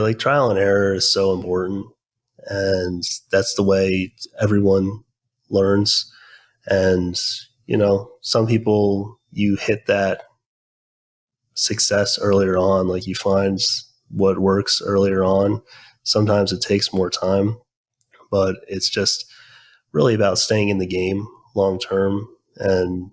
Like trial and error is so important, and that's the way everyone learns. And some people, you hit that success earlier on, like you find what works earlier on. Sometimes it takes more time, but it's just really about staying in the game long term and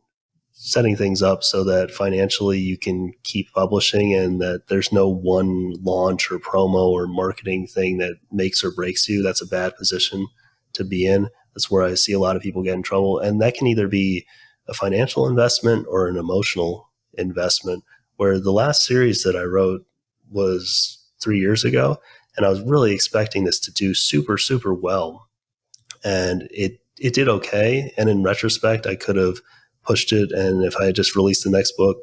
setting things up so that financially you can keep publishing and that there's no one launch or promo or marketing thing that makes or breaks you. That's a bad position to be in. That's where I see a lot of people get in trouble. And that can either be a financial investment or an emotional investment. Where the last series that I wrote was 3 years ago, and I was really expecting this to do super, super well. And it did okay. And in retrospect, I could have pushed it. And if I had just released the next book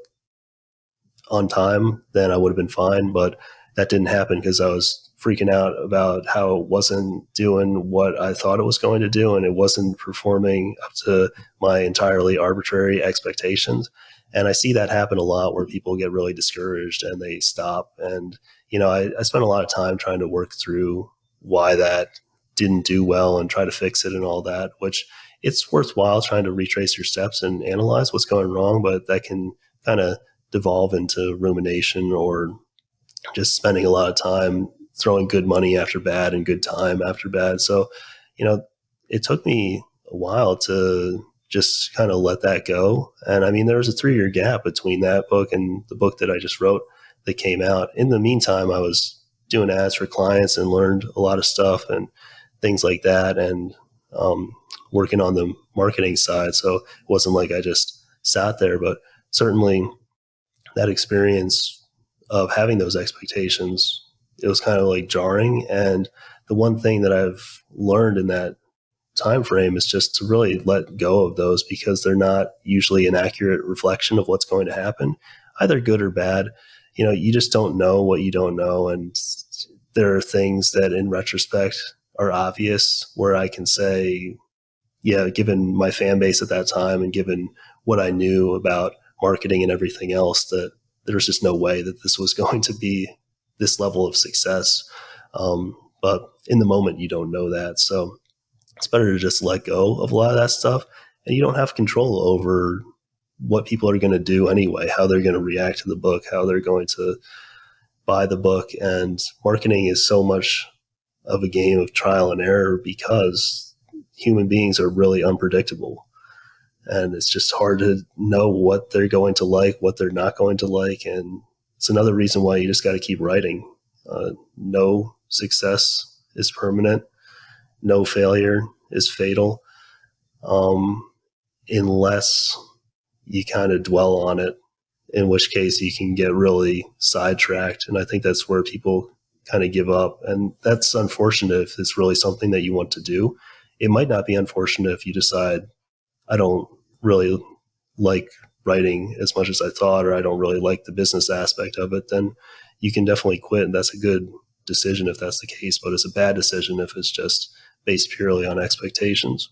on time, then I would have been fine. But that didn't happen because I was freaking out about how it wasn't doing what I thought it was going to do, and it wasn't performing up to my entirely arbitrary expectations. And I see that happen a lot where people get really discouraged and they stop. And, I spent a lot of time trying to work through why that didn't do well and try to fix it and all that, which it's worthwhile trying to retrace your steps and analyze what's going wrong, but that can kind of devolve into rumination or just spending a lot of time throwing good money after bad and good time after bad. So, it took me a while to just kind of let that go. And I mean, there was a 3 year gap between that book and the book that I just wrote that came out. In the meantime, I was doing ads for clients and learned a lot of stuff and things like that. And working on the marketing side. So it wasn't like I just sat there, but certainly that experience of having those expectations, it was kind of like jarring. And the one thing that I've learned in that time frame is just to really let go of those because they're not usually an accurate reflection of what's going to happen, either good or bad. You just don't know what you don't know. And there are things that in retrospect are obvious where I can say, yeah, given my fan base at that time and given what I knew about marketing and everything else, that there was just no way that this was going to be this level of success. But in the moment, you don't know that. So it's better to just let go of a lot of that stuff. And you don't have control over what people are going to do anyway, how they're going to react to the book, how they're going to buy the book. And marketing is so much of a game of trial and error because human beings are really unpredictable. And it's just hard to know what they're going to like, what they're not going to like. And it's another reason why you just got to keep writing. No success is permanent. No failure is fatal. Unless you kind of dwell on it, in which case you can get really sidetracked. And I think that's where people kind of give up. And that's unfortunate if it's really something that you want to do. It might not be unfortunate if you decide, I don't really like writing as much as I thought, or I don't really like the business aspect of it, then you can definitely quit. And that's a good decision if that's the case, but it's a bad decision if it's just based purely on expectations.